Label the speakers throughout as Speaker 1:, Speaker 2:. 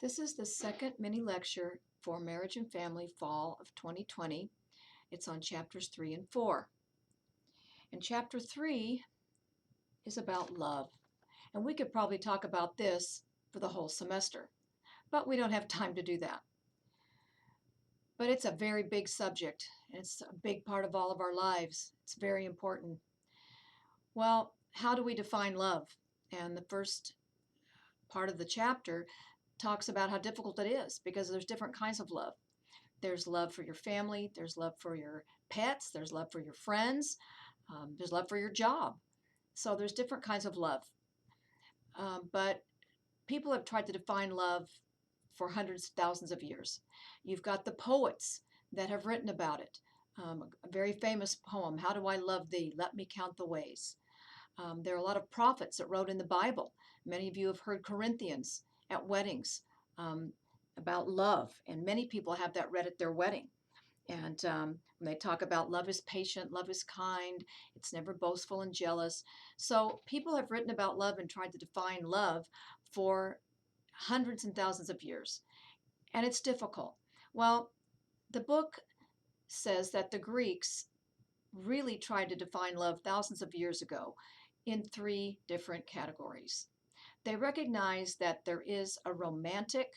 Speaker 1: This is the second mini lecture for Marriage and Family Fall of 2020. It's on chapters 3 and 4. And chapter 3 is about love. And we could probably talk about this for the whole semester, but we don't have time to do that. But it's a very big subject, and it's a big part of all of our lives. It's very important. Well, how do we define love? And the first part of the chapter talks about how difficult it is because there's different kinds of love. There's love for your family, there's love for your pets, there's love for your friends, there's love for your job. So there's different kinds of love. But people have tried to define love for hundreds of thousands of years. You've got the poets that have written about it. A very famous poem, How Do I Love Thee? Let Me Count the Ways. There are a lot of prophets that wrote in the Bible. Many of you have heard Corinthians at weddings about love, and many people have that read at their wedding. And when they talk about love is patient, love is kind, it's never boastful and jealous. So people have written about love and tried to define love for hundreds and thousands of years. And it's difficult. Well, the book says that the Greeks really tried to define love thousands of years ago in three different categories. They recognize that there is a romantic,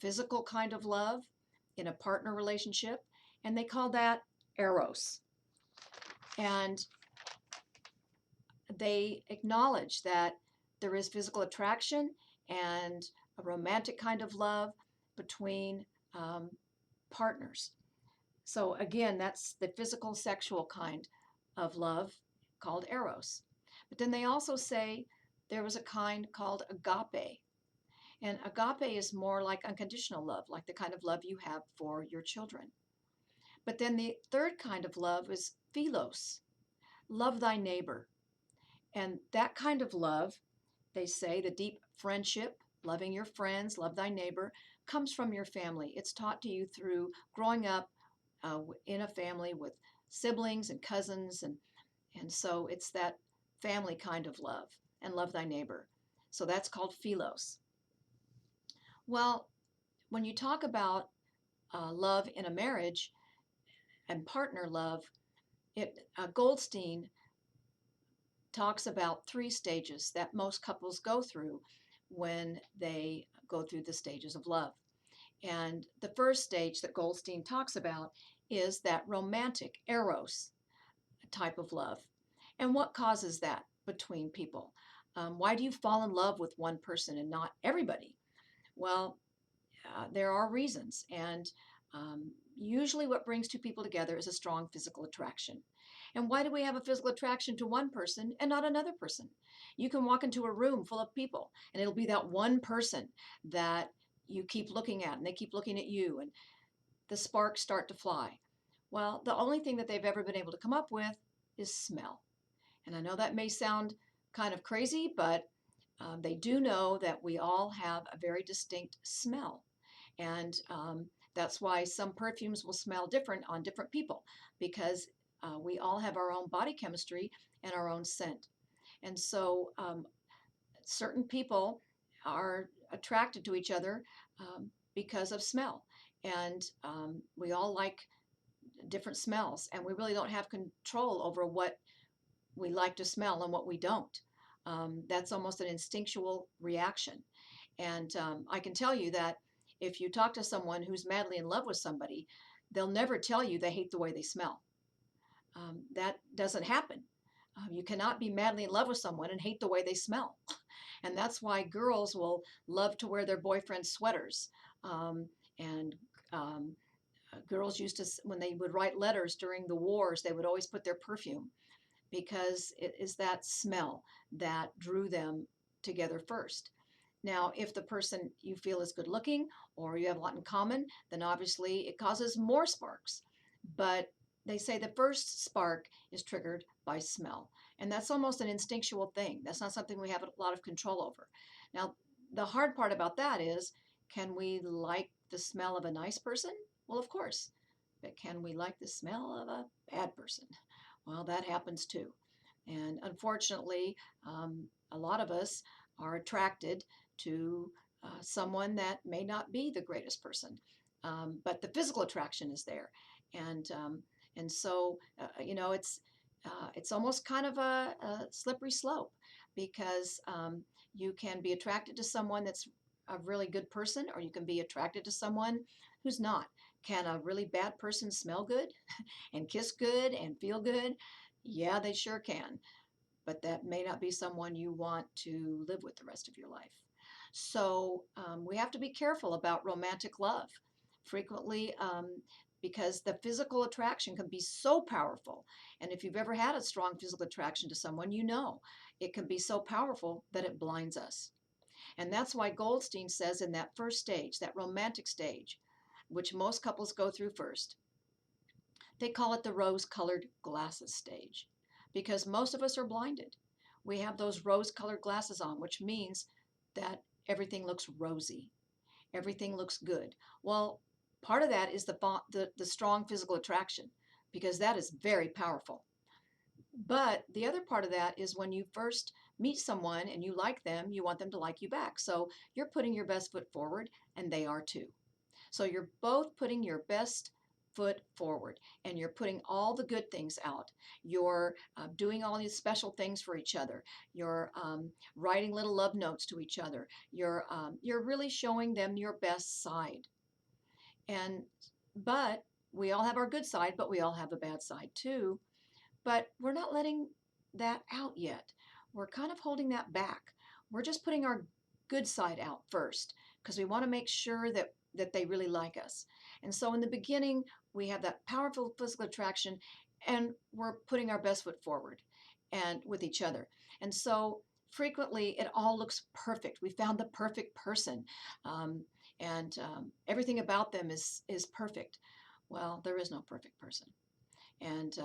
Speaker 1: physical kind of love in a partner relationship, and they call that eros. And they acknowledge that there is physical attraction and a romantic kind of love between partners. So again, that's the physical, sexual kind of love called eros. But then they also say there was a kind called agape. And agape is more like unconditional love, like the kind of love you have for your children. But then the third kind of love is philos, love thy neighbor. And that kind of love, they say, the deep friendship, loving your friends, love thy neighbor, comes from your family. It's taught to you through growing up in a family with siblings and cousins. And so it's that family kind of love, and love thy neighbor. So that's called philos. Well, when you talk about love in a marriage and partner love, Goldstein talks about three stages that most couples go through when they go through the stages of love. And the first stage that Goldstein talks about is that romantic, eros type of love. And what causes that between people? Why do you fall in love with one person and not everybody? Well, there are reasons. And usually what brings two people together is a strong physical attraction. And why do we have a physical attraction to one person and not another person? You can walk into a room full of people and it'll be that one person that you keep looking at and they keep looking at you and the sparks start to fly. Well, the only thing that they've ever been able to come up with is smell. And I know that may sound kind of crazy, but they do know that we all have a very distinct smell. And that's why some perfumes will smell different on different people, because we all have our own body chemistry and our own scent. And so certain people are attracted to each other because of smell. And we all like different smells, and we really don't have control over what we like to smell and what we don't. That's almost an instinctual reaction. And I can tell you that if you talk to someone who's madly in love with somebody, they'll never tell you they hate the way they smell. That doesn't happen. You cannot be madly in love with someone and hate the way they smell. And that's why girls will love to wear their boyfriend's sweaters. And girls used to, when they would write letters during the wars, they would always put their perfume, because it is that smell that drew them together first. Now, if the person you feel is good looking or you have a lot in common, then obviously it causes more sparks. But they say the first spark is triggered by smell. And that's almost an instinctual thing. That's not something we have a lot of control over. Now, the hard part about that is, can we like the smell of a nice person? Well, of course. But can we like the smell of a bad person? Well, that happens too. And unfortunately, a lot of us are attracted to someone that may not be the greatest person, but the physical attraction is there, and so it's almost kind of a slippery slope because you can be attracted to someone that's a really good person, or you can be attracted to someone who's not. Can a really bad person smell good and kiss good and feel good? Yeah, they sure can, but that may not be someone you want to live with the rest of your life. So we have to be careful about romantic love. Frequently, because the physical attraction can be so powerful. And if you've ever had a strong physical attraction to someone, you know it can be so powerful that it blinds us. And that's why Goldstein says in that first stage, that romantic stage, which most couples go through first, they call it the rose-colored glasses stage because most of us are blinded. We have those rose-colored glasses on, which means that everything looks rosy. Everything looks good. Well, part of that is the strong physical attraction because that is very powerful. But the other part of that is when you first meet someone and you like them, you want them to like you back. So you're putting your best foot forward and they are too. So you're both putting your best foot forward and you're putting all the good things out. You're doing all these special things for each other. You're writing little love notes to each other. You're really showing them your best side. And but we all have our good side, but we all have a bad side too. But we're not letting that out yet. We're kind of holding that back. We're just putting our good side out first because we want to make sure that they really like us. And so in the beginning, we have that powerful physical attraction and we're putting our best foot forward and with each other. And so frequently it all looks perfect. We found the perfect person. Everything about them is perfect. Well, there is no perfect person. And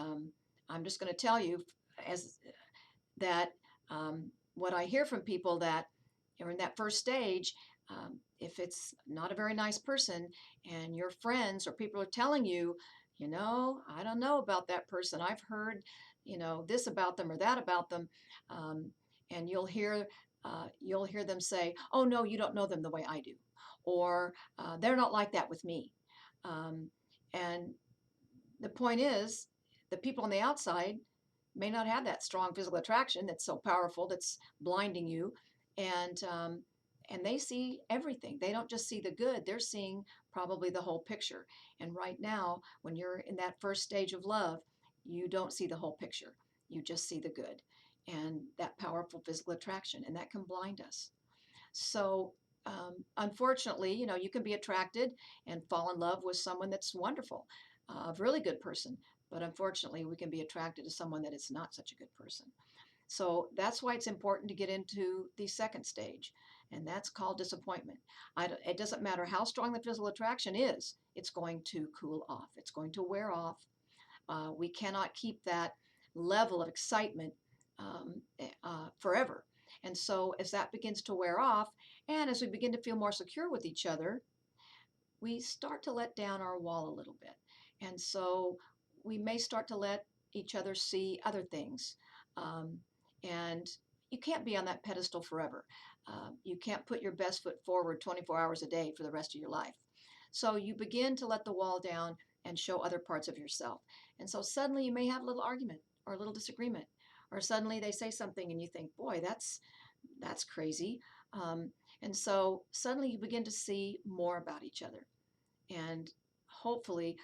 Speaker 1: I'm just going to tell you as that what I hear from people that are in that first stage, if it's not a very nice person and your friends or people are telling you, I don't know about that person. I've heard, this about them or that about them, and you'll hear them say, "Oh no, you don't know them the way I do," or "They're not like that with me." And the point is, the people on the outside may not have that strong physical attraction that's so powerful that's blinding you, and they see everything. They don't just see the good; they're seeing probably the whole picture. And right now, when you're in that first stage of love, you don't see the whole picture. You just see the good and that powerful physical attraction, and that can blind us. So. Unfortunately, you can be attracted and fall in love with someone that's wonderful, a really good person. But unfortunately, we can be attracted to someone that is not such a good person. So that's why it's important to get into the second stage, and that's called disappointment. It doesn't matter how strong the physical attraction is, it's going to cool off, it's going to wear off. We cannot keep that level of excitement forever. And so as that begins to wear off, and as we begin to feel more secure with each other, we start to let down our wall a little bit. And so we may start to let each other see other things. Um, and you can't be on that pedestal forever. You can't put your best foot forward 24 hours a day for the rest of your life. So you begin to let the wall down and show other parts of yourself. And so suddenly you may have a little argument or a little disagreement, or suddenly they say something and you think, boy, that's crazy. And so suddenly you begin to see more about each other. And hopefully,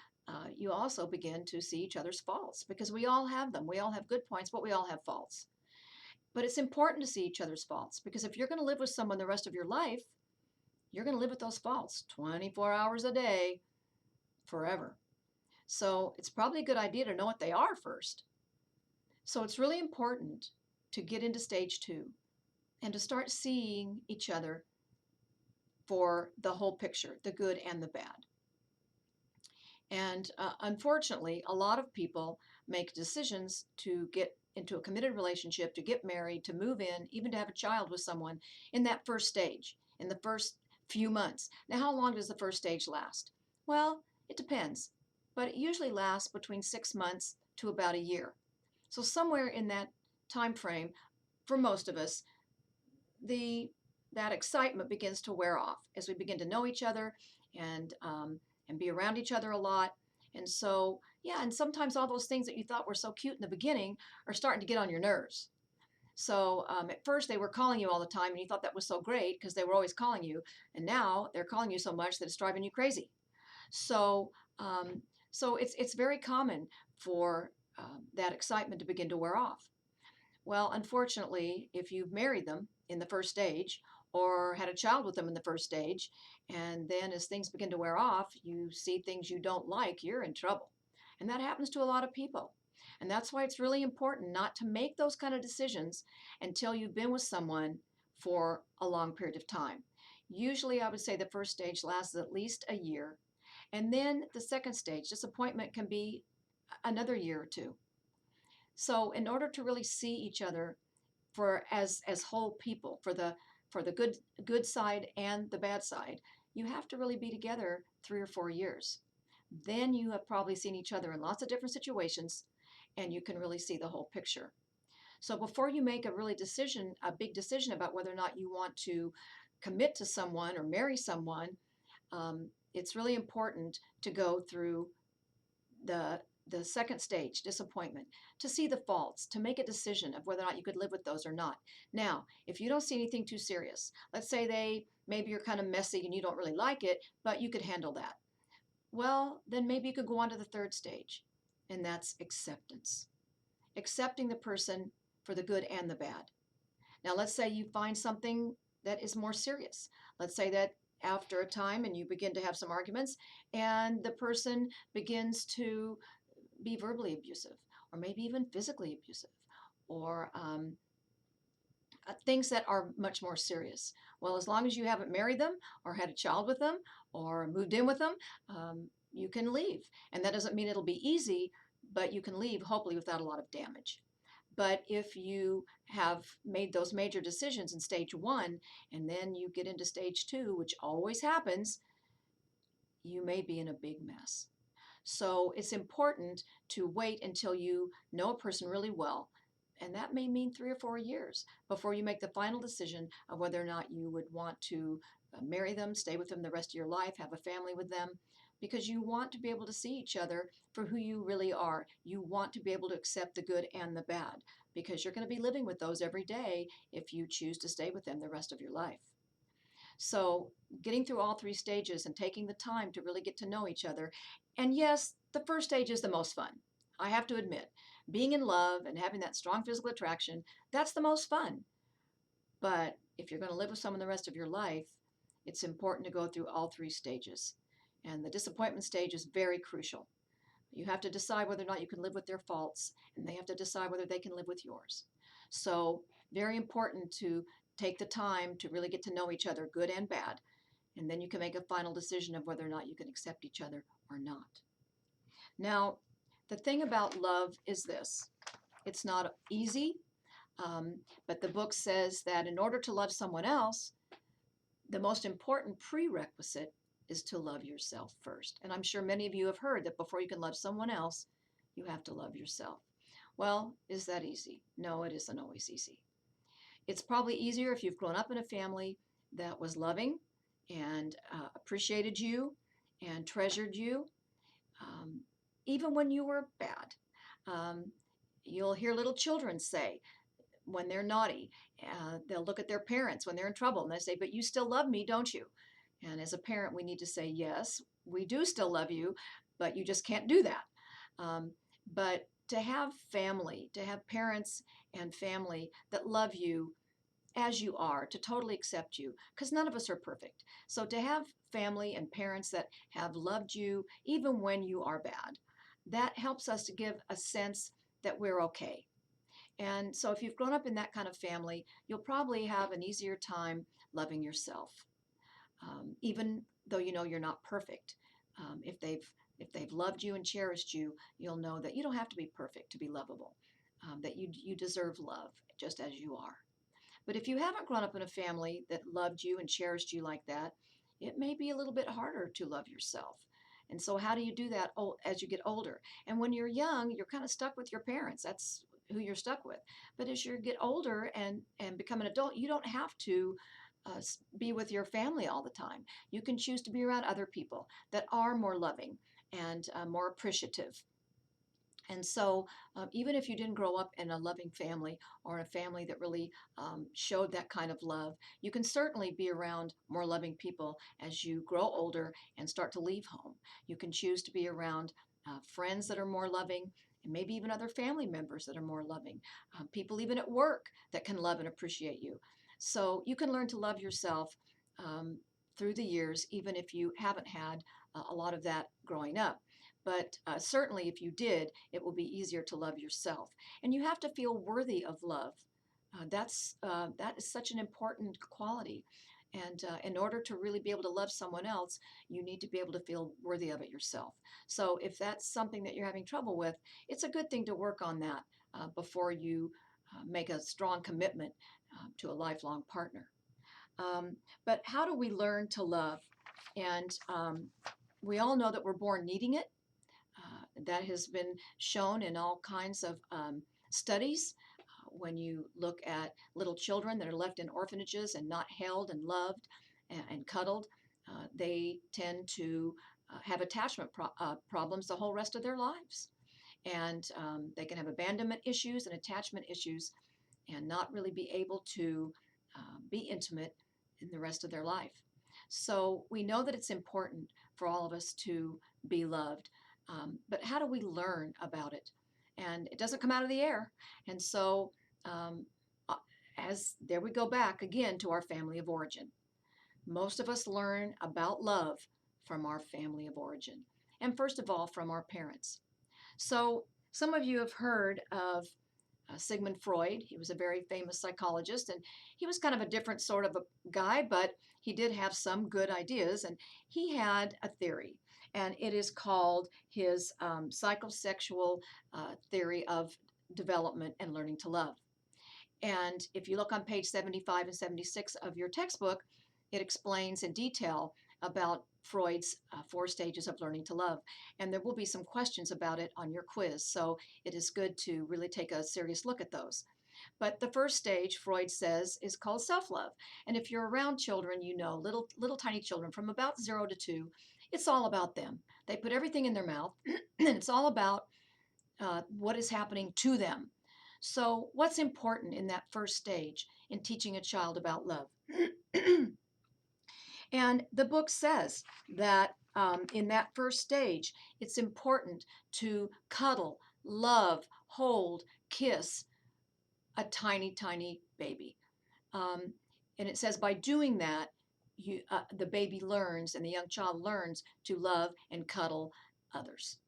Speaker 1: you also begin to see each other's faults because we all have them. We all have good points, but we all have faults. But it's important to see each other's faults because if you're going to live with someone the rest of your life, you're going to live with those faults 24 hours a day forever. So it's probably a good idea to know what they are first. So it's really important to get into stage 2 and to start seeing each other for the whole picture, the good and the bad. And unfortunately, a lot of people make decisions to get into a committed relationship, to get married, to move in, even to have a child with someone in that first stage, in the first few months. Now, how long does the first stage last? Well, it depends, but it usually lasts between 6 months to about a year. So somewhere in that time frame, for most of us, the that excitement begins to wear off as we begin to know each other and be around each other a lot. And so, yeah, and sometimes all those things that you thought were so cute in the beginning are starting to get on your nerves. So at first they were calling you all the time and you thought that was so great because they were always calling you. And now they're calling you so much that it's driving you crazy. So, um, so it's very common for that excitement to begin to wear off. Well, unfortunately, if you've married them in the first stage or had a child with them in the first stage, and then as things begin to wear off, you see things you don't like, you're in trouble. And that happens to a lot of people. And that's why it's really important not to make those kind of decisions until you've been with someone for a long period of time. Usually, I would say the first stage lasts at least a year. And then the second stage, disappointment, can be another year or two. So in order to really see each other for as whole people, for the good side and the bad side, you have to really be together 3 or 4 years. Then you have probably seen each other in lots of different situations and you can really see the whole picture. So before you make a big decision about whether or not you want to commit to someone or marry someone, it's really important to go through the the second stage, disappointment, to see the faults, to make a decision of whether or not you could live with those or not. Now, if you don't see anything too serious, let's say maybe you're kind of messy and you don't really like it, but you could handle that. Well, then maybe you could go on to the third stage, and that's acceptance. Accepting the person for the good and the bad. Now, let's say you find something that is more serious. Let's say that after a time and you begin to have some arguments and the person begins to be verbally abusive or maybe even physically abusive or things that are much more serious. Well, as long as you haven't married them or had a child with them or moved in with them, you can leave. And that doesn't mean it'll be easy, but you can leave hopefully without a lot of damage. But if you have made those major decisions in stage one and then you get into stage two, which always happens, you may be in a big mess. So it's important to wait until you know a person really well. And that may mean 3 or 4 years before you make the final decision of whether or not you would want to marry them, stay with them the rest of your life, have a family with them, because you want to be able to see each other for who you really are. You want to be able to accept the good and the bad because you're going to be living with those every day if you choose to stay with them the rest of your life. So, getting through all three stages and taking the time to really get to know each other. And yes, the first stage is the most fun. I have to admit, being in love and having that strong physical attraction, that's the most fun. But if you're going to live with someone the rest of your life, it's important to go through all three stages. And the disappointment stage is very crucial. You have to decide whether or not you can live with their faults, and they have to decide whether they can live with yours. So, very important to take the time to really get to know each other, good and bad, and then you can make a final decision of whether or not you can accept each other or not. Now, the thing about love is this: it's not easy, but the book says that in order to love someone else, the most important prerequisite is to love yourself first. And I'm sure many of you have heard that before you can love someone else, you have to love yourself. Well, is that easy? No, it isn't always easy. It's probably easier if you've grown up in a family that was loving and appreciated you and treasured you, um, even when you were bad. Um, you'll hear little children say, when they're naughty, they'll look at their parents when they're in trouble and they say, "But you still love me, don't you?" And as a parent, we need to say, "Yes, we do still love you, but you just can't do that." But to have family, to have parents and family that love you as you are, to totally accept you, because none of us are perfect. So to have family and parents that have loved you even when you are bad, that helps us to give a sense that we're okay. And so if you've grown up in that kind of family, you'll probably have an easier time loving yourself, even though you know you're not perfect. If they've loved you and cherished you, you'll know that you don't have to be perfect to be lovable, that you deserve love just as you are. But if you haven't grown up in a family that loved you and cherished you like that, it may be a little bit harder to love yourself. And so, how do you do that as you get older? And when you're young, you're kind of stuck with your parents. That's who you're stuck with. But as you get older and become an adult, you don't have to be with your family all the time. You can choose to be around other people that are more loving and more appreciative. And so, even if you didn't grow up in a loving family or a family that really showed that kind of love, you can certainly be around more loving people as you grow older and start to leave home. You can choose to be around friends that are more loving, and maybe even other family members that are more loving, people even at work that can love and appreciate you. So, you can learn to love yourself through the years, even if you haven't had a lot of that growing up. But certainly, if you did, it will be easier to love yourself. And you have to feel worthy of love. That is such an important quality. And in order to really be able to love someone else, you need to be able to feel worthy of it yourself. So if that's something that you're having trouble with, it's a good thing to work on that before you make a strong commitment to a lifelong partner. But how do we learn to love? And we all know that we're born needing it. That has been shown in all kinds of studies. When you look at little children that are left in orphanages and not held and loved and cuddled, they tend to have attachment problems the whole rest of their lives. And they can have abandonment issues and attachment issues and not really be able to be intimate in the rest of their life. So we know that it's important for all of us to be loved. But how do we learn about it? And it doesn't come out of the air. And so, um, uh, as there we go back again to our family of origin. Most of us learn about love from our family of origin. And first of all, from our parents. So, some of you have heard of Sigmund Freud. He was a very famous psychologist, and he was kind of a different sort of a guy, but he did have some good ideas. And he had a theory, and it is called his psychosexual theory of development and learning to love. And if you look on page 75 and 76 of your textbook, it explains in detail about Freud's 4 stages of learning to love. And there will be some questions about it on your quiz. So it is good to really take a serious look at those. But the first stage, Freud says, is called self-love. And if you're around children, you know, little tiny children from about 0 to 2, it's all about them. They put everything in their mouth, and it's all about what is happening to them. So, what's important in that first stage in teaching a child about love? And the book says that in that first stage, it's important to cuddle, love, hold, kiss a tiny, tiny baby. Um, and it says by doing that, the baby learns and the young child learns to love and cuddle others.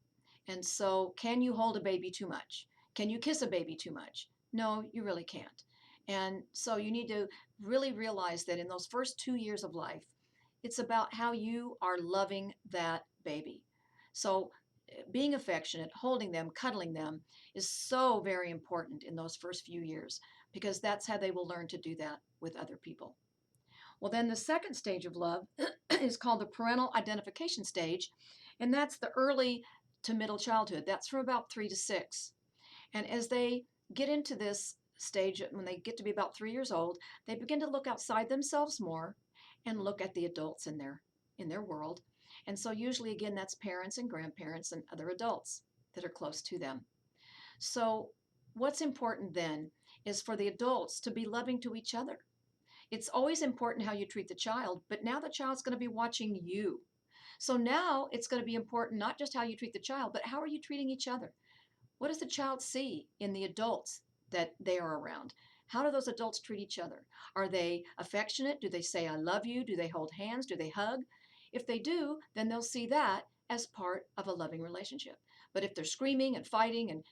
Speaker 1: And so, can you hold a baby too much? Can you kiss a baby too much? No, you really can't. And so, you need to really realize that in those first 2 years of life, it's about how you are loving that baby. So, being affectionate, holding them, cuddling them is so very important in those first few years because that's how they will learn to do that with other people. Well, then the second stage of love is called the parental identification stage, and that's the early to middle childhood. That's from about 3 to 6. And as they get into this stage, when they get to be about 3 years old, they begin to look outside themselves more and look at the adults in their world. And so usually again that's parents and grandparents and other adults that are close to them. So what's important then is for the adults to be loving to each other. It's always important how you treat the child, but now the child's going to be watching you. So now it's going to be important not just how you treat the child, but how are you treating each other? What does the child see in the adults that they are around? How do those adults treat each other? Are they affectionate? Do they say, I love you? Do they hold hands? Do they hug? If they do, then they'll see that as part of a loving relationship. But if they're screaming and fighting, and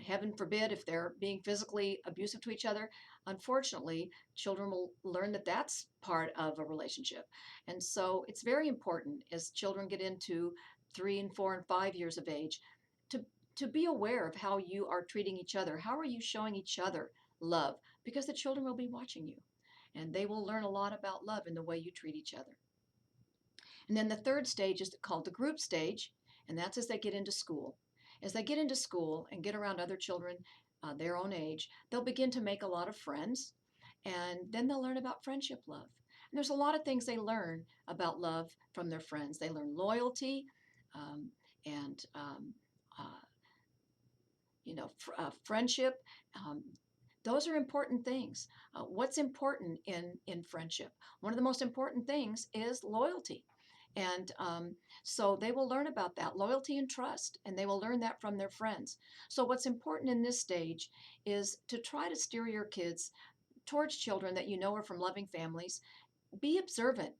Speaker 1: heaven forbid if they're being physically abusive to each other, unfortunately, children will learn that that's part of a relationship. And so it's very important as children get into 3 and 4 and 5 years of age to to be aware of how you are treating each other. How are you showing each other love? Because the children will be watching you and they will learn a lot about love in the way you treat each other. And then the third stage is called the group stage, and that's as they get into school. As they get into school and get around other children their own age, they'll begin to make a lot of friends, and then they'll learn about friendship love. And there's a lot of things they learn about love from their friends. They learn loyalty, um, and uh, friendship. Um, those are important things. What's important in friendship? One of the most important things is loyalty. And so they will learn about that loyalty and trust, and they will learn that from their friends. So, what's important in this stage is to try to steer your kids towards children that you know are from loving families. Be observant.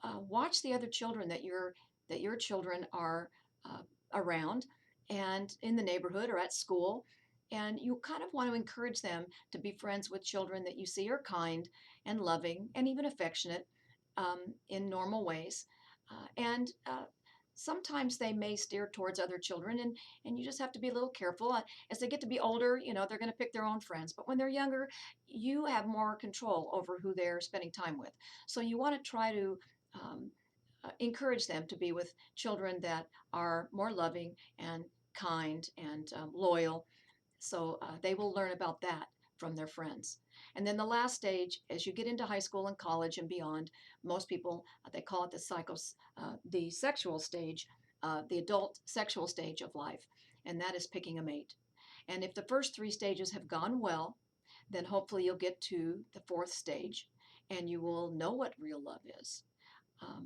Speaker 1: Watch the other children that your children are uh, around and in the neighborhood or at school, and you kind of want to encourage them to be friends with children that you see are kind and loving and even affectionate in normal ways. And sometimes they may steer towards other children, and you just have to be a little careful. As they get to be older, they're going to pick their own friends. But when they're younger, you have more control over who they're spending time with. So you want to try to um, encourage them to be with children that are more loving and kind and loyal. So they will learn about that from their friends. And then the last stage, as you get into high school and college and beyond, most people they call it the sexual stage, the adult sexual stage of life, and that is picking a mate. And if the first three stages have gone well, then hopefully you'll get to the fourth stage, and you will know what real love is.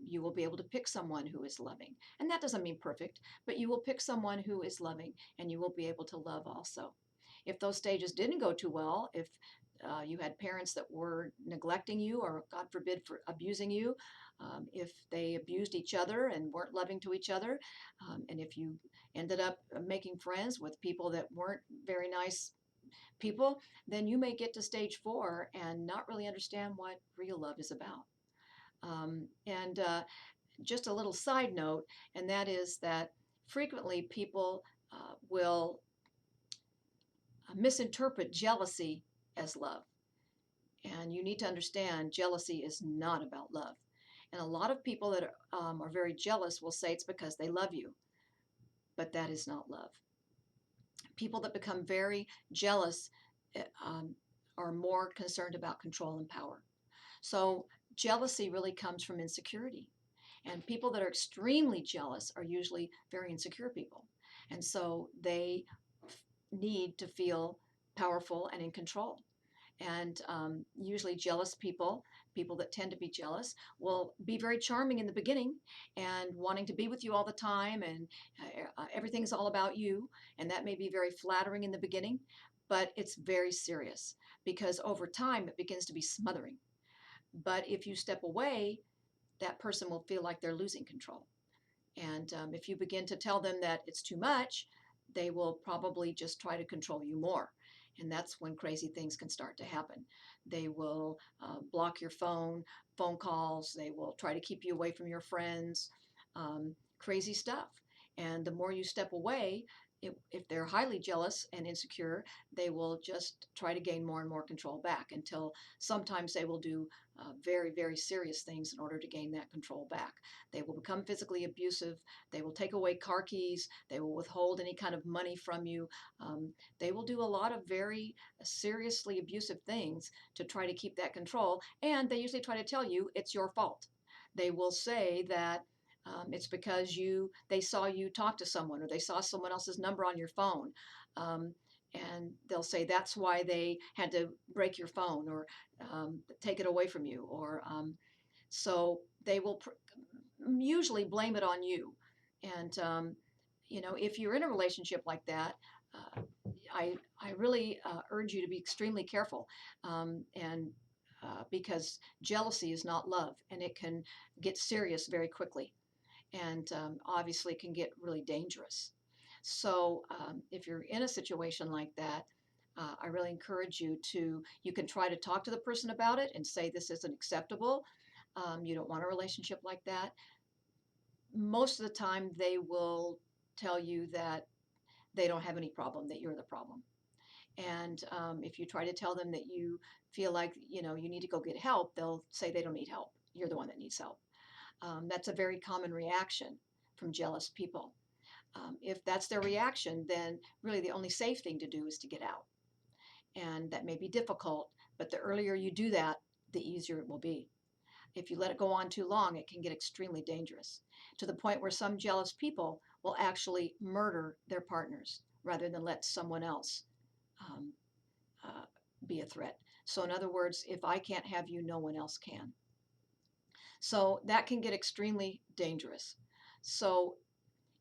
Speaker 1: You will be able to pick someone who is loving. And that doesn't mean perfect, but you will pick someone who is loving and you will be able to love also. If those stages didn't go too well, if you had parents that were neglecting you or, God forbid, for abusing you, if they abused each other and weren't loving to each other, and if you ended up making friends with people that weren't very nice people, then you may get to stage four and not really understand what real love is about. And just a little side note, and that is that frequently people will misinterpret jealousy as love. And you need to understand jealousy is not about love. And a lot of people that are very jealous will say it's because they love you, but that is not love. People that become very jealous are more concerned about control and power. So jealousy really comes from insecurity. And people that are extremely jealous are usually very insecure people. And so they need to feel powerful and in control. And usually, jealous people that tend to be jealous, will be very charming in the beginning and wanting to be with you all the time, and everything's all about you. And that may be very flattering in the beginning, but it's very serious because over time it begins to be smothering. But if you step away, that person will feel like they're losing control. And if you begin to tell them that it's too much, they will probably just try to control you more. And that's when crazy things can start to happen. They will block your phone calls. They will try to keep you away from your friends, crazy stuff. And the more you step away, if they're highly jealous and insecure, they will just try to gain more and more control back until sometimes they will do very, very serious things in order to gain that control back. They will become physically abusive. They will take away car keys. They will withhold any kind of money from you. They will do a lot of very seriously abusive things to try to keep that control. And they usually try to tell you it's your fault. They will say that it's because they saw you talk to someone or they saw someone else's number on your phone. And they'll say that's why they had to break your phone or take it away from you. Or so they will usually blame it on you. And if you're in a relationship like that, uh, I really urge you to be extremely careful. And because jealousy is not love, and it can get serious very quickly, and obviously can get really dangerous. So if you're in a situation like that, I really encourage you can try to talk to the person about it and say this isn't acceptable. You don't want a relationship like that. Most of the time, they will tell you that they don't have any problem, that you're the problem. And if you try to tell them that you feel like, you need to go get help, they'll say they don't need help. You're the one that needs help. That's a very common reaction from jealous people. If that's their reaction, then really the only safe thing to do is to get out. And that may be difficult, but the earlier you do that, the easier it will be. If you let it go on too long, it can get extremely dangerous to the point where some jealous people will actually murder their partners rather than let someone else um, uh, be a threat. So, in other words, if I can't have you, no one else can. So, that can get extremely dangerous. So,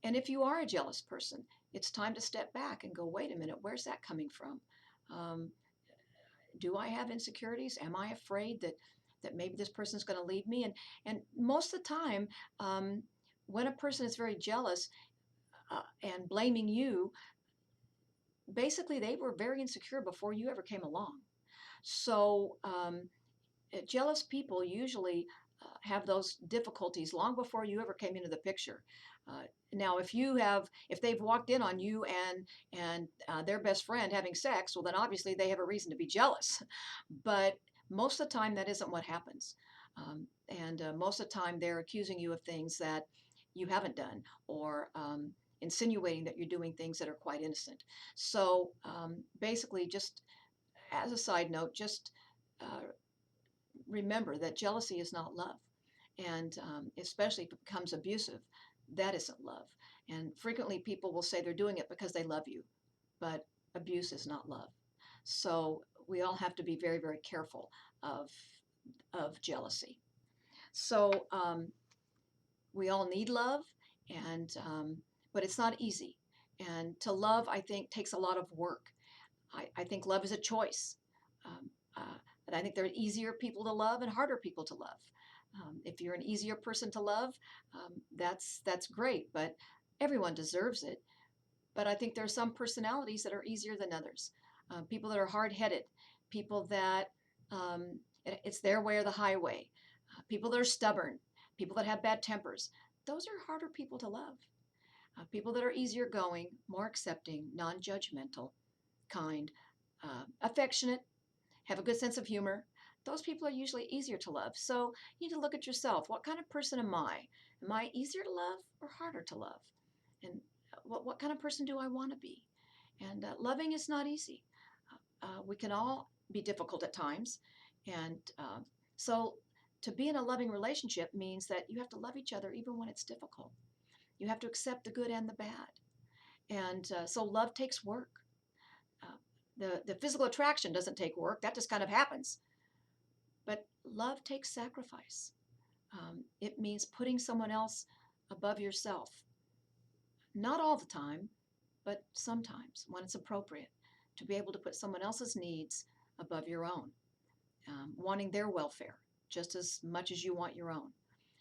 Speaker 1: and if you are a jealous person, it's time to step back and go, wait a minute, where's that coming from? Um, do I have insecurities? Am I afraid that maybe this person's going to leave me? And most of the time, um, when a person is very jealous and blaming you, basically they were very insecure before you ever came along. So jealous people usually have those difficulties long before you ever came into the picture. Uh, Now, if they've walked in on you and their best friend having sex, well, then obviously they have a reason to be jealous. But most of the time, that isn't what happens. And most of the time, they're accusing you of things that you haven't done, or insinuating that you're doing things that are quite innocent. So basically, just as a side note, just uh, remember that jealousy is not love. And especially if it becomes abusive, that isn't love. And frequently people will say they're doing it because they love you, but abuse is not love. So we all have to be very, very careful of, of jealousy. So we all need love, and but it's not easy. And to love, I think, takes a lot of work. I think love is a choice. Um, uh, and I think there are easier people to love and harder people to love. If you're an easier person to love, that's great, but everyone deserves it. But I think there are some personalities that are easier than others. People that are hard-headed, people that it's their way or the highway, people that are stubborn, people that have bad tempers. Those are harder people to love. People that are easier going, more accepting, non-judgmental, kind, affectionate, have a good sense of humor, those people are usually easier to love. So you need to look at yourself. What kind of person am I? Am I easier to love or harder to love? And what kind of person do I want to be? And loving is not easy. We can all be difficult at times. And so to be in a loving relationship means that you have to love each other even when it's difficult. You have to accept the good and the bad. And so love takes work. Uh, the physical attraction doesn't take work, that just kind of happens. But love takes sacrifice. It means putting someone else above yourself. Not all the time, but sometimes when it's appropriate, to be able to put someone else's needs above your own, wanting their welfare just as much as you want your own.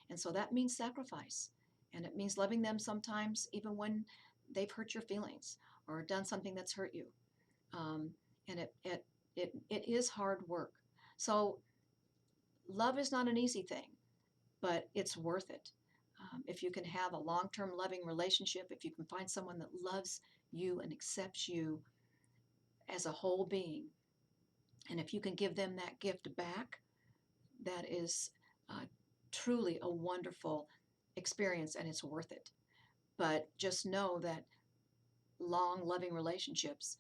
Speaker 1: And so that means sacrifice. And it means loving them sometimes even when they've hurt your feelings or done something that's hurt you. Um, and it is hard work. So love is not an easy thing, but it's worth it. If you can have a long-term loving relationship, if you can find someone that loves you and accepts you as a whole being, and if you can give them that gift back, that is uh, truly a wonderful experience, and it's worth it. But just know that long, loving relationships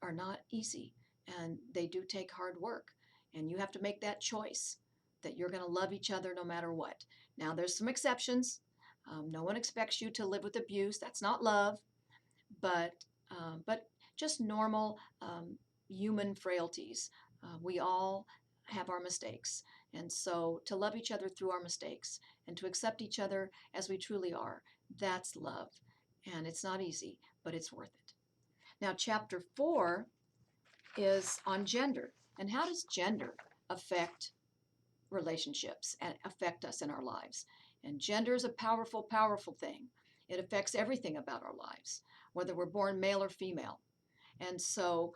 Speaker 1: are not easy, and they do take hard work. And you have to make that choice that you're going to love each other no matter what. Now, there's some exceptions. No one expects you to live with abuse. That's not love, but but just normal human frailties. We all have our mistakes, and so to love each other through our mistakes and to accept each other as we truly are, that's love. And it's not easy, but it's worth it. Now, chapter 4 is on gender. And how does gender affect relationships and affect us in our lives? And gender is a powerful, powerful thing. It affects everything about our lives, whether we're born male or female. And so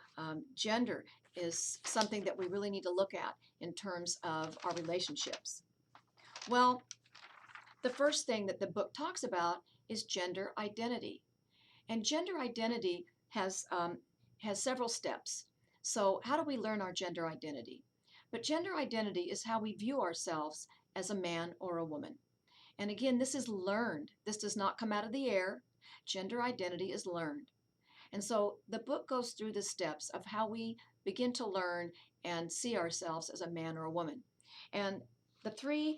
Speaker 1: gender is something that we really need to look at in terms of our relationships. Well, the first thing that the book talks about is gender identity. And gender identity has several steps. So how do we learn our gender identity? But gender identity is how we view ourselves as a man or a woman. And again, this is learned. This does not come out of the air. Gender identity is learned. And so the book goes through the steps of how we begin to learn and see ourselves as a man or a woman. And the three,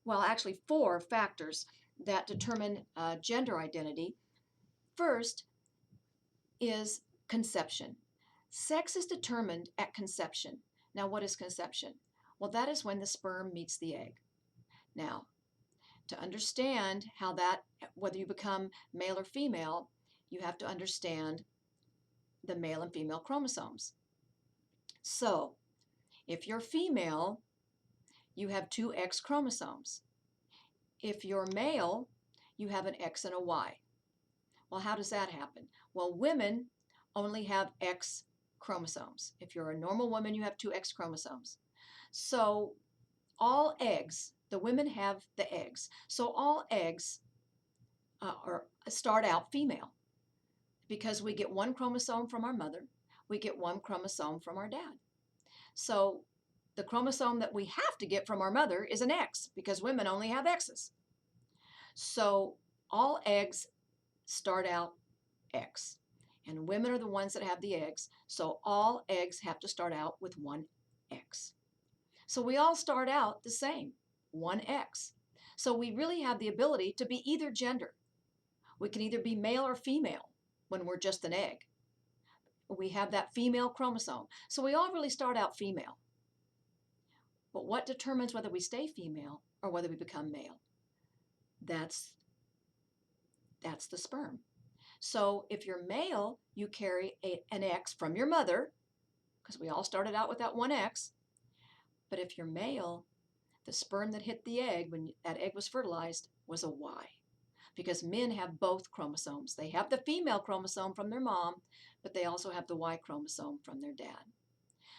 Speaker 1: well, actually four factors that determine gender identity. First is conception. Sex is determined at conception. Now, what is conception? Well, that is when the sperm meets the egg. Now, to understand how that, whether you become male or female, you have to understand the male and female chromosomes. So, if you're female, you have two X chromosomes. If you're male, you have an X and a Y. Well, how does that happen? Well, women only have X chromosomes. If you're a normal woman, you have two X chromosomes. So all eggs, the women have the eggs. So all eggs start out female because we get one chromosome from our mother, we get one chromosome from our dad. So the chromosome that we have to get from our mother is an X because women only have X's. So all eggs start out X, and women are the ones that have the eggs, so all eggs have to start out with one X. So we all start out the same, one X. So we really have the ability to be either gender. We can either be male or female when we're just an egg. We have that female chromosome. So we all really start out female. But what determines whether we stay female or whether we become male? That's the sperm. So if you're male, you carry an X from your mother, because we all started out with that one X. But if you're male, the sperm that hit the egg when that egg was fertilized was a Y, because men have both chromosomes. They have the female chromosome from their mom, but they also have the Y chromosome from their dad.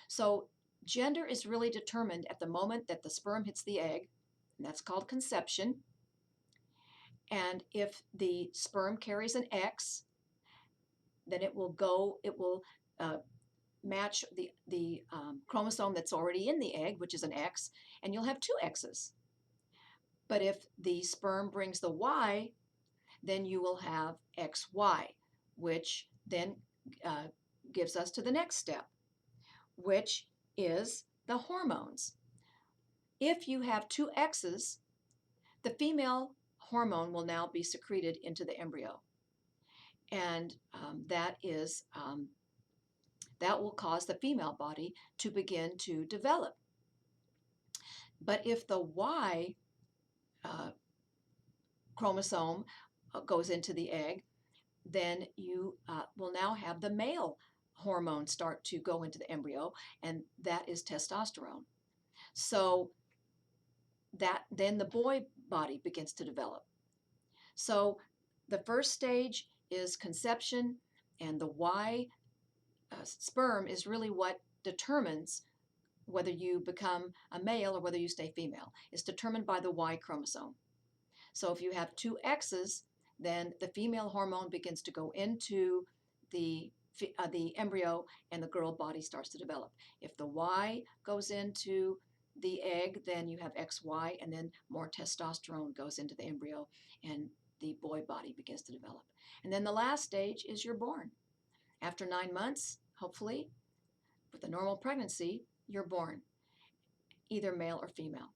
Speaker 1: So gender is really determined at the moment that the sperm hits the egg, and that's called conception. And if the sperm carries an X, then it will match the chromosome that's already in the egg, which is an X, and you'll have two X's. But if the sperm brings the Y, then you will have XY, which then gives us to the next step, which is the hormones. If you have two X's, the female hormone will now be secreted into the embryo, and that will cause the female body to begin to develop. But if the Y chromosome goes into the egg, then you will now have the male hormone start to go into the embryo, and that is testosterone. So then the boy body begins to develop. So the first stage is conception, and the Y sperm is really what determines whether you become a male or whether you stay female. It's determined by the Y chromosome. So if you have two X's, then the female hormone begins to go into the embryo, and the girl body starts to develop. If the Y goes into the egg, then you have XY, and then more testosterone goes into the embryo, and the boy body begins to develop. And then the last stage is you're born. After 9 months, hopefully, with a normal pregnancy, you're born, either male or female.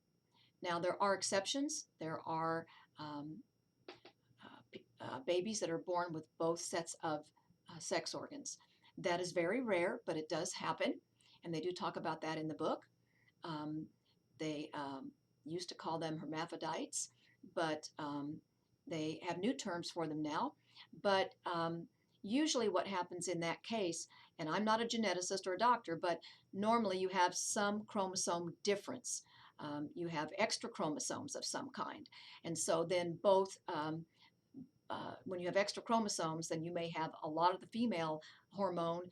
Speaker 1: Now, there are exceptions. There are babies that are born with both sets of sex organs. That is very rare, but it does happen, and they do talk about that in the book. They used to call them hermaphrodites, but they have new terms for them now. But usually what happens in that case, and I'm not a geneticist or a doctor, but normally you have some chromosome difference. You have extra chromosomes of some kind. And so then both, when you have extra chromosomes, then you may have a lot of the female hormone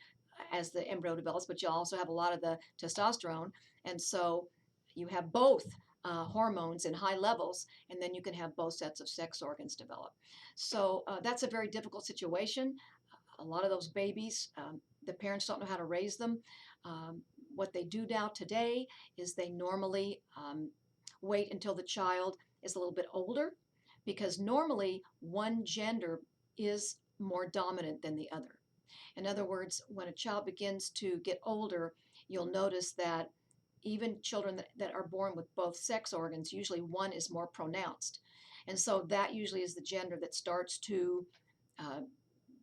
Speaker 1: as the embryo develops, but you also have a lot of the testosterone. And so you have both hormones in high levels, and then you can have both sets of sex organs develop. So that's a very difficult situation. A lot of those babies, the parents don't know how to raise them. What they do now today is they normally wait until the child is a little bit older, because normally one gender is more dominant than the other. In other words, when a child begins to get older, you'll notice that even children that are born with both sex organs, usually one is more pronounced. And so that usually is the gender that starts to uh,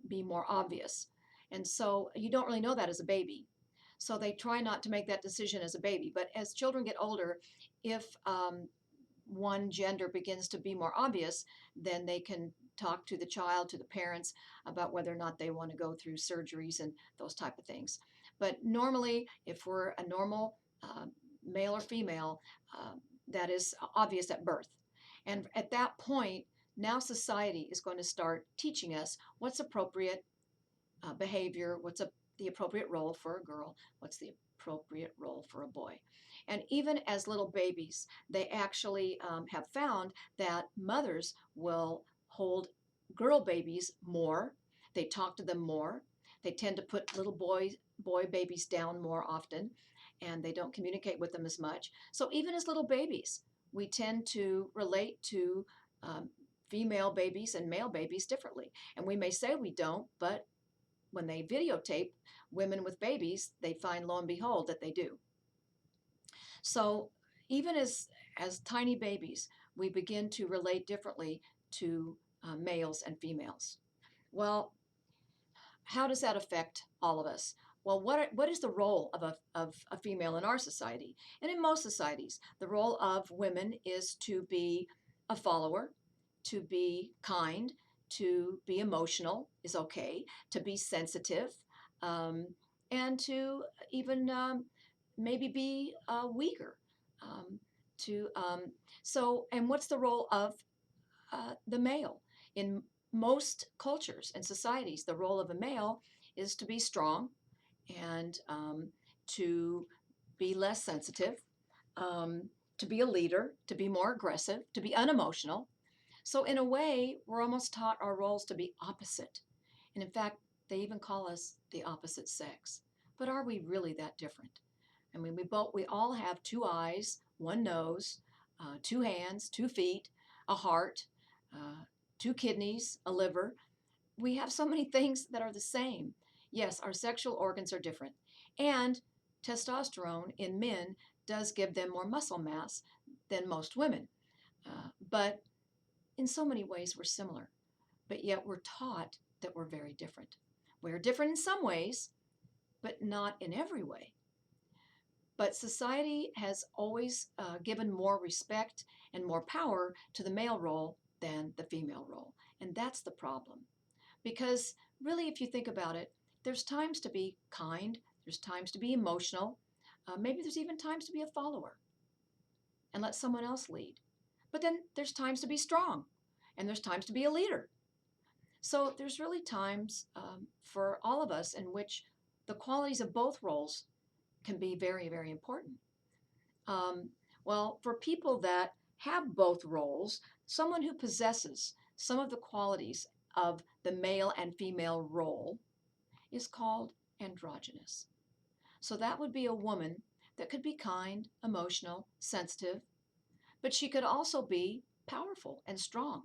Speaker 1: be more obvious. And so you don't really know that as a baby. So they try not to make that decision as a baby. But as children get older, if one gender begins to be more obvious, then they can talk to the child, to the parents, about whether or not they want to go through surgeries and those type of things. But normally, if we're a normal male or female, uh, that is obvious at birth. And at that point, now society is going to start teaching us what's appropriate behavior, the appropriate role for a girl, what's the appropriate role for a boy. And even as little babies, they actually have found that mothers will hold girl babies more. They talk to them more. They tend to put little boy babies down more often, and they don't communicate with them as much. So even as little babies, we tend to relate to um, female babies and male babies differently. And we may say we don't, but when they videotape women with babies, they find, lo and behold, that they do. So even as tiny babies, we begin to relate differently to males and females. Well, how does that affect all of us? Well, what is the role of a female in our society? And in most societies, the role of women is to be a follower, to be kind, to be emotional is okay, to be sensitive, um, and to even maybe be weaker. Um, to and what's the role of the male? In most cultures and societies, the role of a male is to be strong and to be less sensitive, to be a leader, to be more aggressive, to be unemotional. So, in a way, we're almost taught our roles to be opposite. And in fact, they even call us the opposite sex. But are we really that different? I mean, we all have two eyes, one nose, two hands, 2 feet, a heart, uh, two kidneys, a liver. We have so many things that are the same. Yes, our sexual organs are different. And testosterone in men does give them more muscle mass than most women. But in so many ways, we're similar. But yet we're taught that we're very different. We're different in some ways, but not in every way. But society has always given more respect and more power to the male role than the female role. And that's the problem. Because really, if you think about it, there's times to be kind, there's times to be emotional, maybe there's even times to be a follower and let someone else lead. But then there's times to be strong, and there's times to be a leader. So there's really times for all of us in which the qualities of both roles can be very, very important. Um, well, for people that have both roles, someone who possesses some of the qualities of the male and female role is called androgynous. So that would be a woman that could be kind, emotional, sensitive, but she could also be powerful and strong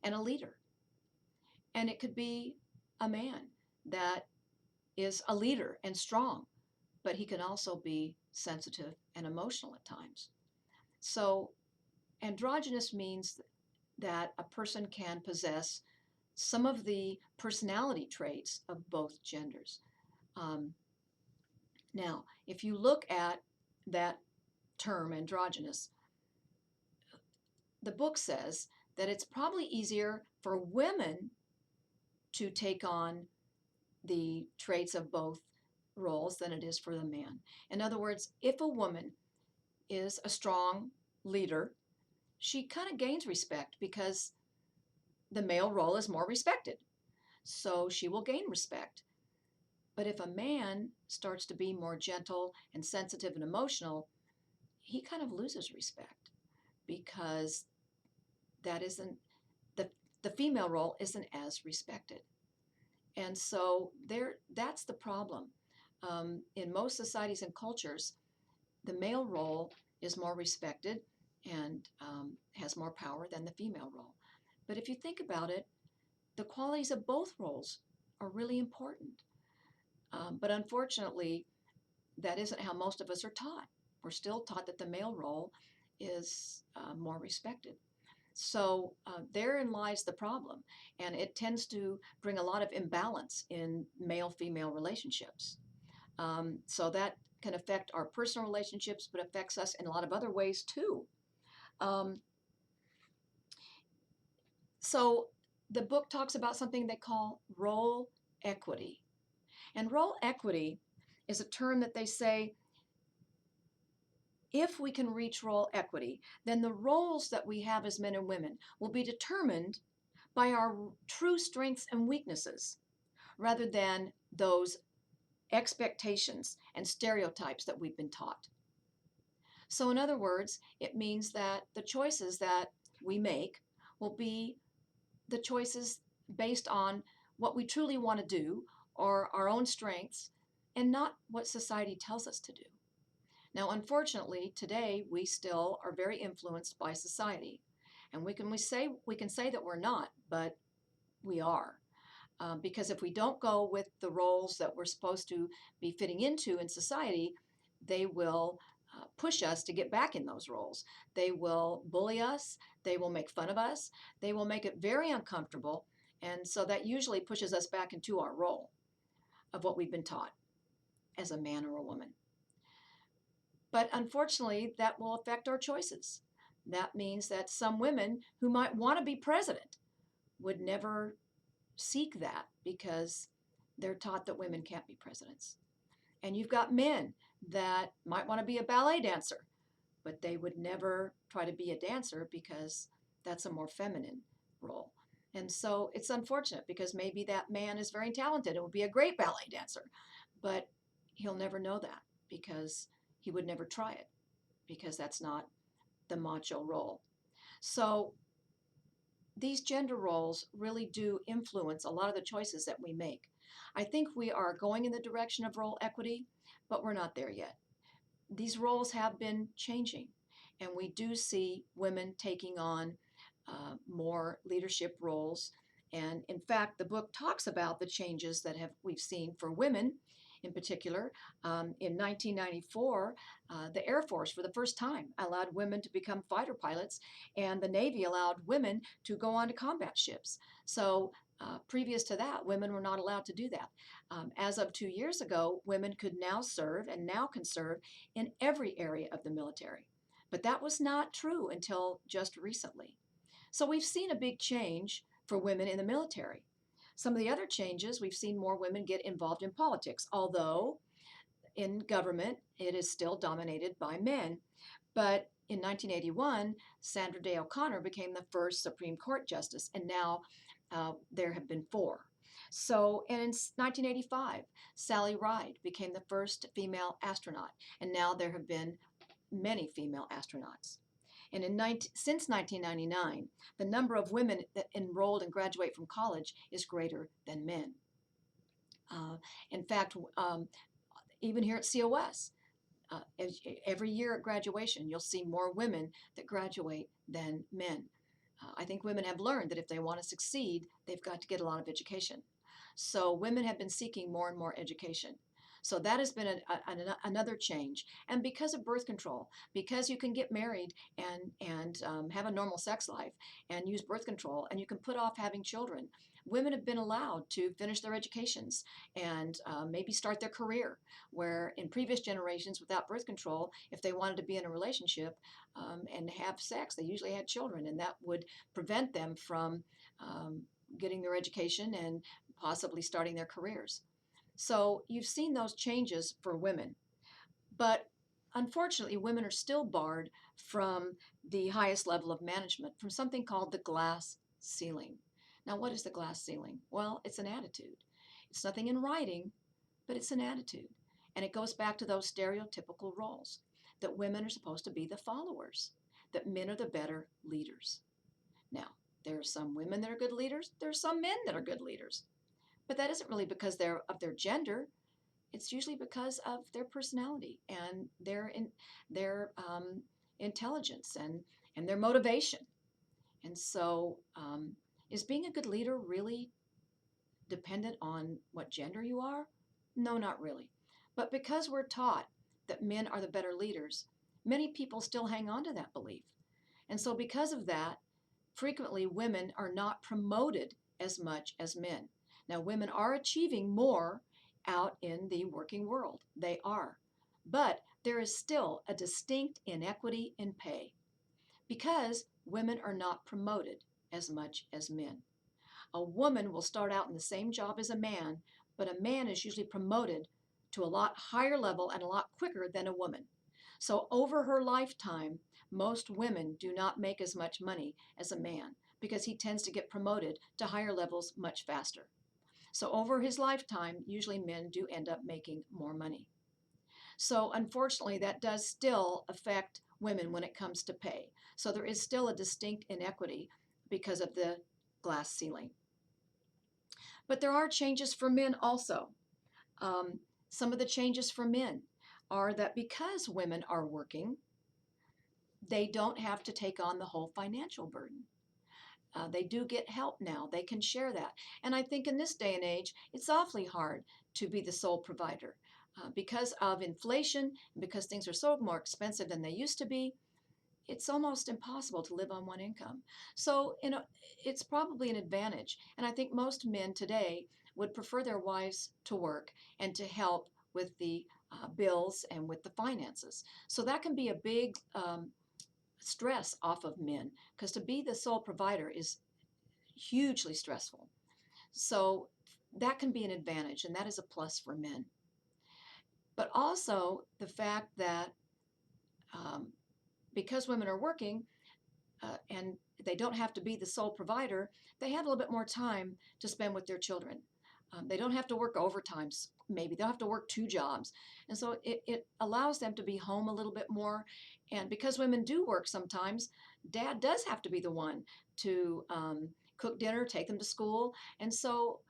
Speaker 1: and a leader. And it could be a man that is a leader and strong, but he can also be sensitive and emotional at times. So androgynous means that a person can possess some of the personality traits of both genders. Um, Now, if you look at that term, androgynous, the book says that it's probably easier for women to take on the traits of both roles than it is for the man. In other words, if a woman is a strong leader, she kind of gains respect because the male role is more respected. So she will gain respect. But if a man starts to be more gentle and sensitive and emotional, he kind of loses respect because that isn't the female role isn't as respected. And so that's the problem. In most societies and cultures, the male role is more respected and has more power than the female role. But if you think about it, the qualities of both roles are really important. But unfortunately, that isn't how most of us are taught. We're still taught that the male role is more respected. So therein lies the problem, and it tends to bring a lot of imbalance in male-female relationships. So that can affect our personal relationships, but affects us in a lot of other ways too. Um, so the book talks about something they call role equity. And role equity is a term that they say if we can reach role equity, then the roles that we have as men and women will be determined by our true strengths and weaknesses rather than those expectations and stereotypes that we've been taught. So, in other words, it means that the choices that we make will be the choices based on what we truly want to do or our own strengths and not what society tells us to do. Now, unfortunately, today we still are very influenced by society. And we can say that we're not, but we are. Because if we don't go with the roles that we're supposed to be fitting into in society, they will push us to get back in those roles. They will bully us, they will make fun of us, they will make it very uncomfortable. And so that usually pushes us back into our role of what we've been taught as a man or a woman. But unfortunately, that will affect our choices. That means that some women who might want to be president would never seek that because they're taught that women can't be presidents. And you've got men that might want to be a ballet dancer, but they would never try to be a dancer because that's a more feminine role. And so it's unfortunate because maybe that man is very talented and would be a great ballet dancer, but he'll never know that because he would never try it because that's not the macho role. So these gender roles really do influence a lot of the choices that we make. I think we are going in the direction of role equity, but we're not there yet. These roles have been changing, and we do see women taking on more leadership roles. And in fact, the book talks about the changes that we've seen for women in particular. In 1994, the Air Force, for the first time, allowed women to become fighter pilots, and the Navy allowed women to go on to combat ships. So previous to that, women were not allowed to do that. As of 2 years ago, women could now serve and now can serve in every area of the military. But that was not true until just recently. So we've seen a big change for women in the military. Some of the other changes, we've seen more women get involved in politics, although in government it is still dominated by men. But in 1981, Sandra Day O'Connor became the first Supreme Court justice, and now there have been four. So, and in 1985, Sally Ride became the first female astronaut, and now there have been many female astronauts. And since 1999, the number of women that enrolled and graduate from college is greater than men. In fact, even here at COS, every year at graduation, you'll see more women that graduate than men. I think women have learned that if they want to succeed, they've got to get a lot of education. So women have been seeking more and more education. So that has been another change. And because of birth control, because you can get married and have a normal sex life and use birth control, and you can put off having children, women have been allowed to finish their educations and maybe start their career. Where in previous generations, without birth control, if they wanted to be in a relationship and have sex, they usually had children, and that would prevent them from getting their education and possibly starting their careers. So you've seen those changes for women. But unfortunately, women are still barred from the highest level of management, from something called the glass ceiling. Now, what is the glass ceiling? Well, it's an attitude. It's nothing in writing, but it's an attitude. And it goes back to those stereotypical roles that women are supposed to be the followers, that men are the better leaders. Now, there are some women that are good leaders, there are some men that are good leaders. But that isn't really because they're of their gender. It's usually because of their personality and their intelligence and their motivation. And so, is being a good leader really dependent on what gender you are? No, not really. But because we're taught that men are the better leaders, many people still hang on to that belief. And so, because of that, frequently women are not promoted as much as men. Now, women are achieving more out in the working world. They are. But there is still a distinct inequity in pay because women are not promoted as much as men. A woman will start out in the same job as a man, but a man is usually promoted to a lot higher level and a lot quicker than a woman. So over her lifetime, most women do not make as much money as a man because he tends to get promoted to higher levels much faster. So over his lifetime, usually men do end up making more money. So unfortunately, that does still affect women when it comes to pay. So there is still a distinct inequity because of the glass ceiling. But there are changes for men also. Um, some of the changes for men are that because women are working, they don't have to take on the whole financial burden. They do get help now. They can share that. And I think in this day and age, it's awfully hard to be the sole provider. Because of inflation, and because things are so more expensive than they used to be, it's almost impossible to live on one income. So, it's probably an advantage. And I think most men today would prefer their wives to work and to help with the bills and with the finances. So that can be a big stress off of men because to be the sole provider is hugely stressful. So that can be an advantage, and that is a plus for men. But also the fact that um, because women are working and they don't have to be the sole provider, they have a little bit more time to spend with their children. They don't have to work overtime, maybe they'll have to work two jobs. And so it allows them to be home a little bit more. And because women do work sometimes, dad does have to be the one to cook dinner, take them to school. And so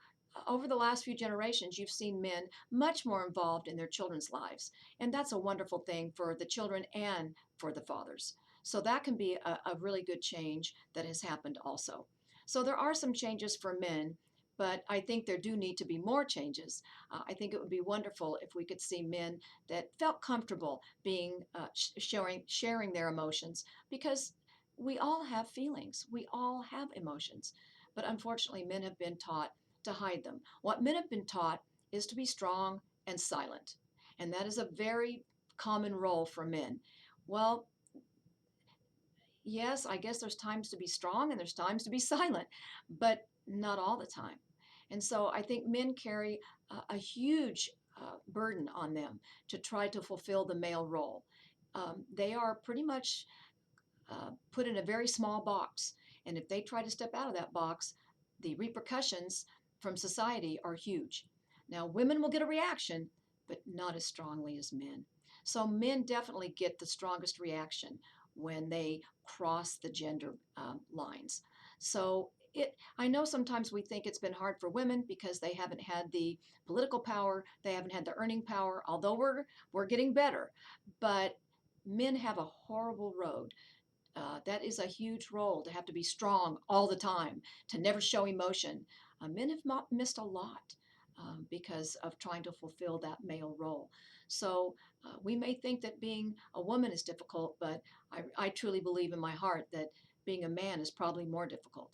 Speaker 1: over the last few generations, you've seen men much more involved in their children's lives. And that's a wonderful thing for the children and for the fathers. So that can be a really good change that has happened also. So there are some changes for men, but I think there do need to be more changes. I think it would be wonderful if we could see men that felt comfortable being sharing their emotions, because we all have feelings, we all have emotions, but unfortunately, men have been taught to hide them. What men have been taught is to be strong and silent, and that is a very common role for men. Well, yes, I guess there's times to be strong and there's times to be silent, but not all the time. And so I think men carry a huge burden on them to try to fulfill the male role. They are pretty much put in a very small box. And if they try to step out of that box, the repercussions from society are huge. Now, women will get a reaction, but not as strongly as men. So men definitely get the strongest reaction when they cross the gender lines. So I know sometimes we think it's been hard for women because they haven't had the political power, they haven't had the earning power, although we're getting better. But men have a horrible road. That is a huge role to have to be strong all the time, to never show emotion. Men have missed a lot because of trying to fulfill that male role. So we may think that being a woman is difficult, but I truly believe in my heart that being a man is probably more difficult.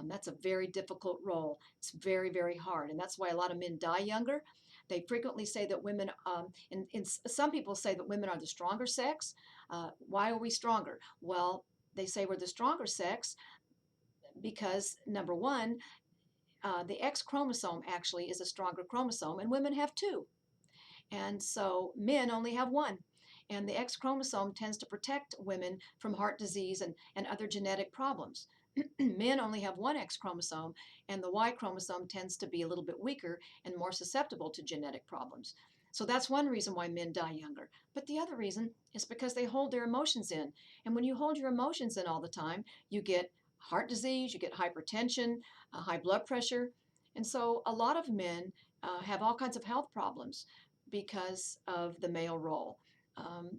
Speaker 1: That's a very difficult role. It's very, very hard. And that's why a lot of men die younger. They frequently say that women, and some people say that women are the stronger sex. Why are we stronger? Well, they say we're the stronger sex because, number one, the X chromosome actually is a stronger chromosome, and women have two. And so men only have one. And the X chromosome tends to protect women from heart disease and other genetic problems. Men only have one X chromosome, and the Y chromosome tends to be a little bit weaker and more susceptible to genetic problems. So that's one reason why men die younger. But the other reason is because they hold their emotions in. And when you hold your emotions in all the time, you get heart disease, you get hypertension, high blood pressure. And so a lot of men have all kinds of health problems because of the male role.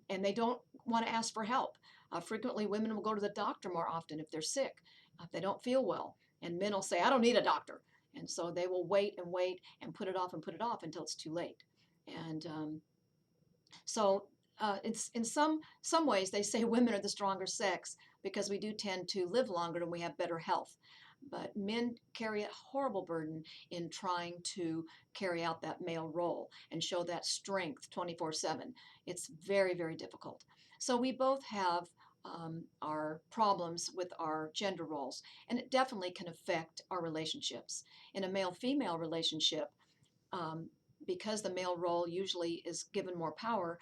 Speaker 1: And they don't want to ask for help. Frequently, women will go to the doctor more often if they're sick, if they don't feel well. And men will say, I don't need a doctor. And so they will wait and put it off until it's too late. And so in some ways they say women are the stronger sex because we do tend to live longer and we have better health. But men carry a horrible burden in trying to carry out that male role and show that strength 24/7. It's very, very difficult. So we both have our problems with our gender roles, and it definitely can affect our relationships. In a male female relationship, um, because the male role usually is given more power,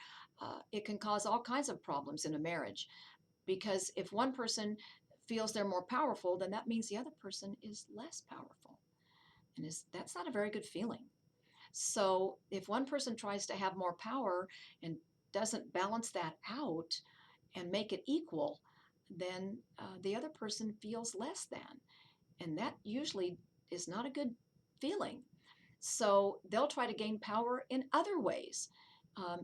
Speaker 1: it can cause all kinds of problems in a marriage. Because if one person feels they're more powerful, then that means the other person is less powerful. And that's not a very good feeling. So if one person tries to have more power and doesn't balance that out and make it equal, then the other person feels less than. And that usually is not a good feeling. So they'll try to gain power in other ways.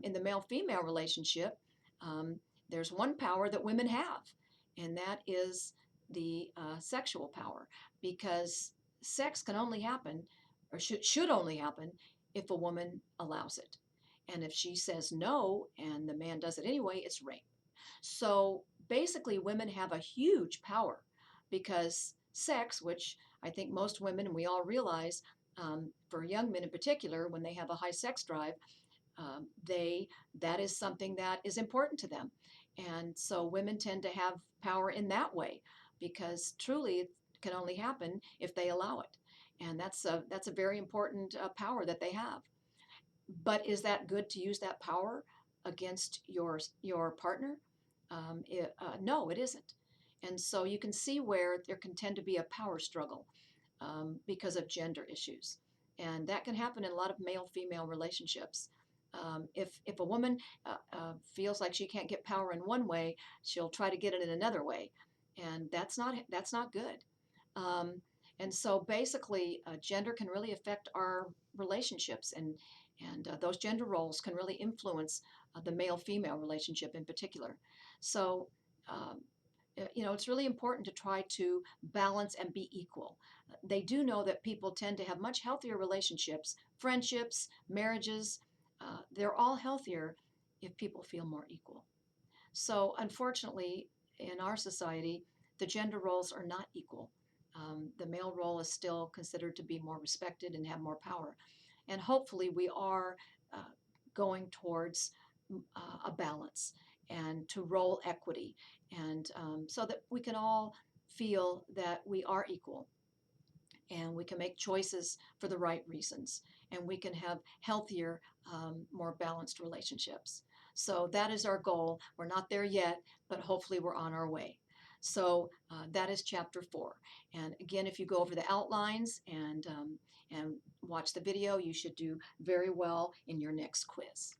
Speaker 1: In the male female relationship, um, there's one power that women have, and that is the sexual power, because sex can only happen, or should only happen, if a woman allows it. And if she says no and the man does it anyway, it's rape. So basically, women have a huge power because sex, which I think most women, and we all realize, for young men in particular, when they have a high sex drive, they that is something that is important to them, and so women tend to have power in that way because truly it can only happen if they allow it, and that's a very important power that they have. But is that good to use that power against your partner? No, it isn't. And so you can see where there can tend to be a power struggle because of gender issues. And that can happen in a lot of male-female relationships. If a woman feels like she can't get power in one way, she'll try to get it in another way, and that's not good. Um, and so basically, gender can really affect our relationships, and those gender roles can really influence the male-female relationship in particular. So. Um, it's really important to try to balance and be equal. They do know that people tend to have much healthier relationships, friendships, marriages. They're all healthier if people feel more equal. So, unfortunately, in our society, the gender roles are not equal. The male role is still considered to be more respected and have more power. And hopefully, we are uh, going towards a balance and to role equity, and so that we can all feel that we are equal and we can make choices for the right reasons, and we can have healthier, more balanced relationships. So that is our goal. We're not there yet, but hopefully we're on our way. So that is chapter 4. And again, if you go over the outlines and watch the video, you should do very well in your next quiz.